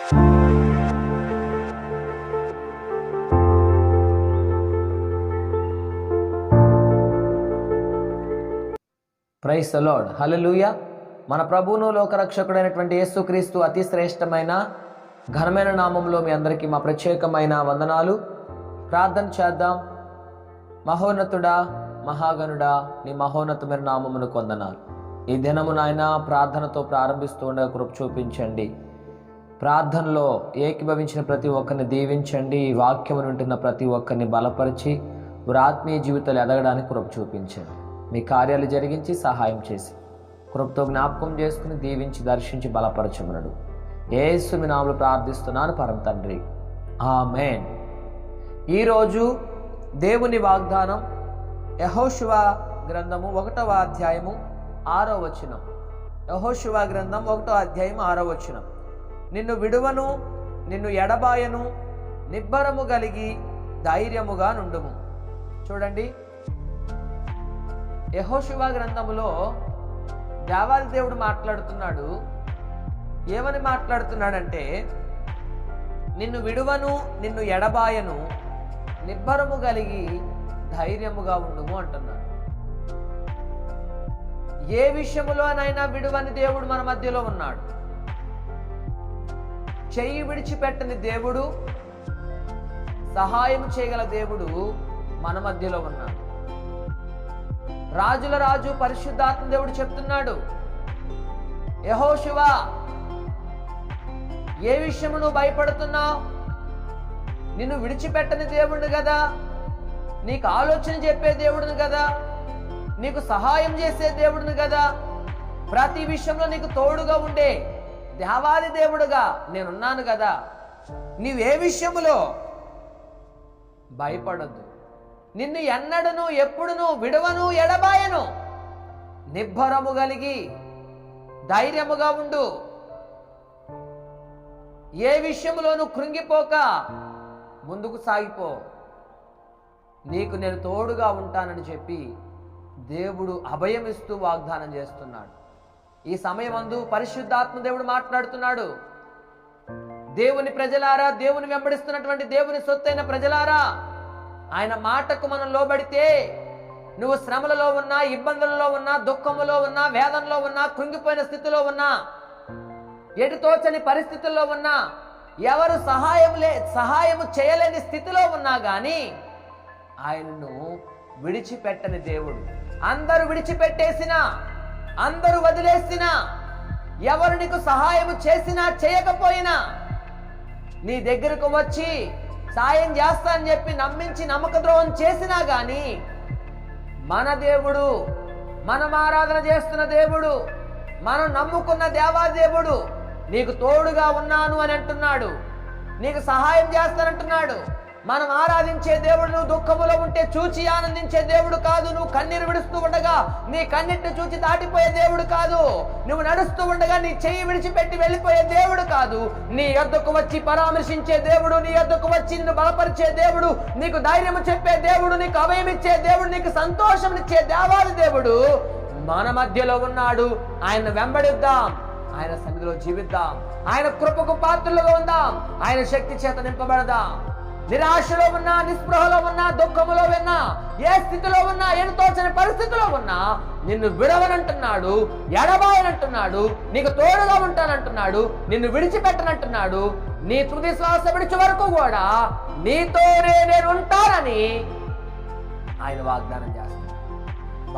Praise the lord. హల్లెలూయా. మన ప్రభువును లోకరక్షకుడైనటువంటి యేసుక్రీస్తు అతి శ్రేష్టమైన ఘనమైన నామంలో మీ అందరికీ మా ప్రత్యేకమైన వందనాలు. ప్రార్థన చేద్దాం. మహోన్నతుడా, మహాగణుడా, నీ మహోన్నతమైన నామమునకు వందనాలు. ఈ దినము నాయన ప్రార్థనతో ప్రారంభిస్తూ ఉండగా కృప చూపించండి. ప్రార్థనలో ఏకీభవించిన ప్రతి ఒక్కరిని దీవించండి. ఈ వాక్యమును వింటున్న ప్రతి ఒక్కరిని బలపరిచి వారి ఆత్మీయ జీవితాలు ఎదగడానికి కృప చూపించండి. మీ కార్యాలు జరిగించి సహాయం చేసి కృపతో జ్ఞాపకం చేసుకుని దీవించి దర్శించి బలపరచమనడు. యేసు మీ నామములో ప్రార్థిస్తున్నాను పరమ తండ్రి, ఆమేన్. ఈరోజు దేవుని వాగ్దానం యెహోషువ గ్రంథము 1వ అధ్యాయము 6వ వచనం. యెహోషువ గ్రంథం 1వ అధ్యాయం 6వ వచనం. నిన్ను విడువను, నిన్ను ఎడబాయను, నిబ్బరము కలిగి ధైర్యముగా నుండుము. చూడండి, యెహోషువ గ్రంథములో దేవాది దేవుడు మాట్లాడుతున్నాడు. ఏమని మాట్లాడుతున్నాడంటే, నిన్ను విడువను, నిన్ను ఎడబాయను, నిబ్బరము కలిగి ధైర్యముగా ఉండుము అంటున్నాడు. ఏ విషయములోనైనా విడువని దేవుడు మన మధ్యలో ఉన్నాడు. చెయ్యి విడిచిపెట్టని దేవుడు, సహాయం చేయగల దేవుడు మన మధ్యలో ఉన్నాడు. రాజుల రాజు పరిశుద్ధాత్మ దేవుడు చెప్తున్నాడు, యెహోషువ, ఏ విషయము నువ్వు భయపడుతున్నావు? నిన్ను విడిచిపెట్టని దేవుడిని కదా, నీకు ఆలోచన చెప్పే దేవుడిని కదా, నీకు సహాయం చేసే దేవుడిని కదా, ప్రతి విషయంలో నీకు తోడుగా ఉండే దేవాది దేవుడుగా నేనున్నాను కదా. నీవే విషయములో భయపడద్దు. నిన్ను ఎన్నడను ఎప్పుడును విడవను, ఎడబాయను. నిబ్బరము కలిగి ధైర్యముగా ఉండు. ఏ విషయంలోనూ కృంగిపోక ముందుకు సాగిపో. నీకు నేను తోడుగా ఉంటానని చెప్పి దేవుడు అభయం ఇస్తూ వాగ్దానం చేస్తున్నాడు. ఈ సమయమందు పరిశుద్ధాత్మ దేవుడు మాట్లాడుతున్నాడు. దేవుని ప్రజలారా, దేవుని వెంబడిస్తున్నటువంటి దేవుని సొత్తైన ప్రజలారా, ఆయన మాటకు మనం లోబడితే, నువ్వు శ్రమలలో ఉన్నా, ఇబ్బందులలో ఉన్నా, దుఃఖములో ఉన్నా, వేదనలో ఉన్నా, కృంగిపోయిన స్థితిలో ఉన్నా, ఎటుతోచని పరిస్థితుల్లో ఉన్నా, ఎవరు సహాయము చేయలేని స్థితిలో ఉన్నా గాని ఆయనను విడిచిపెట్టని దేవుడు. అందరూ విడిచిపెట్టేసినా, అందరూ వదిలేసినా, ఎవరు నీకు సహాయము చేసినా చేయకపోయినా, నీ దగ్గరకు వచ్చి సాయం చేస్తానని చెప్పి నమ్మించి నమ్మక ద్రోహం చేసినా గాని, మన దేవుడు, మనం ఆరాధన చేస్తున్న దేవుడు, మనం నమ్ముకున్న దేవాదేవుడు నీకు తోడుగా ఉన్నాను అని అంటున్నాడు. నీకు సహాయం చేస్తానంటున్నాడు. మనం ఆరాధించే దేవుడు నువ్వు దుఃఖములో ఉంటే చూచి ఆనందించే దేవుడు కాదు. నువ్వు కన్నీరు విడుస్తూ ఉండగా నీ కన్నీటిని చూచి దాటిపోయే దేవుడు కాదు. నువ్వు నడుస్తూ ఉండగా నీ చెయ్యి విడిచిపెట్టి వెళ్ళిపోయే దేవుడు కాదు. నీ యొద్దకు వచ్చి పరామర్శించే దేవుడు, నీ యొద్దకు వచ్చి నిన్ను బలపరిచే దేవుడు, నీకు ధైర్యం చెప్పే దేవుడు, నీకు అభయం ఇచ్చే దేవుడు, నీకు సంతోషం ఇచ్చే దేవాది దేవుడు మన మధ్యలో ఉన్నాడు. ఆయన వెంబడిద్దాం, ఆయన సన్నిధిలో జీవిద్దాం, ఆయన కృపకు పాత్రలుగా ఉందాం, ఆయన శక్తి చేత నింపబడదాం. నిరాశలో ఉన్నా, నిస్పృహలో ఉన్నా, దుఃఖములో ఉన్నా, ఏ స్థితిలో ఉన్నా, తోచని పరిస్థితిలో ఉన్నా, నిన్ను విడవనంటున్నాడు, ఎడబాయనంటున్నాడు, నీకు తోడుగా ఉంటానంటున్నాడు, నిన్ను విడిచిపెట్టనంటున్నాడు. నీ తుది శ్వాస విడిచి వరకు కూడా నీతోనే నేను ఉంటానని ఆయన వాగ్దానం చేస్తాడు.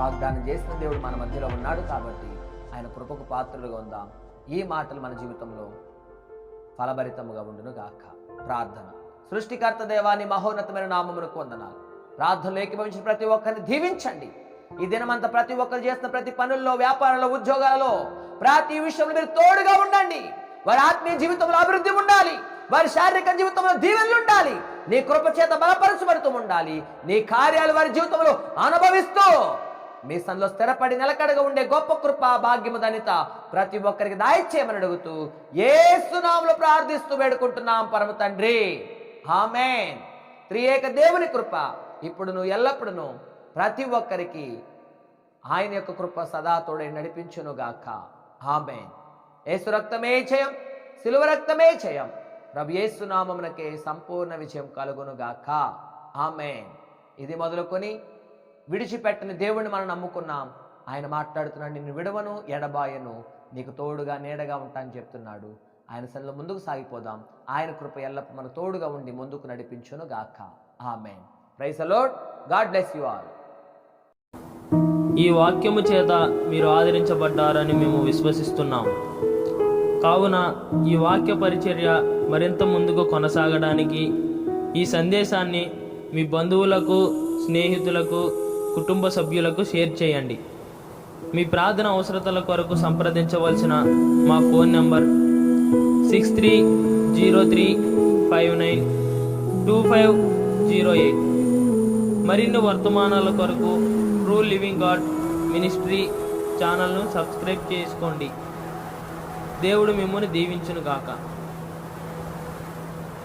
వాగ్దానం చేసిన దేవుడు మన మధ్యలో ఉన్నాడు కాబట్టి ఆయన కృపకు పాత్రలుగా ఉందాం. ఈ మాటలు మన జీవితంలో ఫలభరితముగా ఉండును గాక. ప్రార్థన. సృష్టికర్త దేవాని మహోన్నతమైన నామమునకు వందనాలు. ప్రార్థనలో ఏకీభవించిన ప్రతి ఒక్కరిని దీవించండి. ఈ దినమంతా ప్రతి ఒక్కరు చేస్తున్న ప్రతి పనుల్లో, వ్యాపారంలో, ఉద్యోగాలలో, ప్రతి విషయంలో మీరు తోడుగా ఉండండి. వారి ఆత్మీయ జీవితంలో అభివృద్ధి ఉండాలి, వారి శారీరక జీవితంలో దీవెనలు ఉండాలి, నీ కృప చేత బలపరచబడుతూ ఉండాలి. నీ కార్యాలు వారి జీవితంలో అనుభవిస్తూ మీ సన్నిధిలో స్థిరపడి నిలకడగా ఉండే గొప్ప కృప, భాగ్యము, ధన్యత ప్రతి ఒక్కరికి దయచేయమని అడుగుతూ యేసు నామములో ప్రార్థిస్తూ వేడుకుంటున్నాం పరమ తండ్రి, ఆమేన్. త్రియేక దేవుని కృప ఇప్పుడును ఎల్లప్పుడూ ప్రతి ఒక్కరికి ఆయన యొక్క కృప సదా తోడై నడిపించును గాక. ఆమేన్. యేసు రక్తమే జయం. శిలువ రక్తమే జయం. ప్రభు యేసు నామమునకే సంపూర్ణ విజయం కలుగునుగాక. ఆమేన్. ఇది మొదలుకొని విడిచిపెట్టని దేవుణ్ణి మనం నమ్ముకున్నాం. ఆయన మాట్లాడుతున్నాడు, నిన్ను విడవను ఎడబాయను, నీకు తోడుగా నీడగా ఉంటానని చెప్తున్నాడు. ఆయన సన్నిధిలో ముందుకు సాగిపోదాం. ఆయన కృప ఎల్లప్పుడూ మన తోడుగా ఉండి ముందుకు నడిపించును గాక. ఆమేన్. Praise the lord. God bless you all. ఈ వాక్యము చేత మీరు ఆదరించబడ్డారని మేము విశ్వసిస్తున్నాం. కావున ఈ వాక్య పరిచర్య మరింత ముందుకు కొనసాగడానికి ఈ సందేశాన్ని మీ బంధువులకు, స్నేహితులకు, కుటుంబ సభ్యులకు షేర్ చేయండి. మీ ప్రార్థన అవసరతల కొరకు సంప్రదించవలసిన మా ఫోన్ నంబర్ 6303592508. మరిన్ని వర్తమానాల కొరకు ట్రూ లివింగ్ గాడ్ మినిస్ట్రీ ఛానల్ను సబ్స్క్రైబ్ చేసుకోండి. దేవుడు మిమ్మల్ని దీవించును గాక.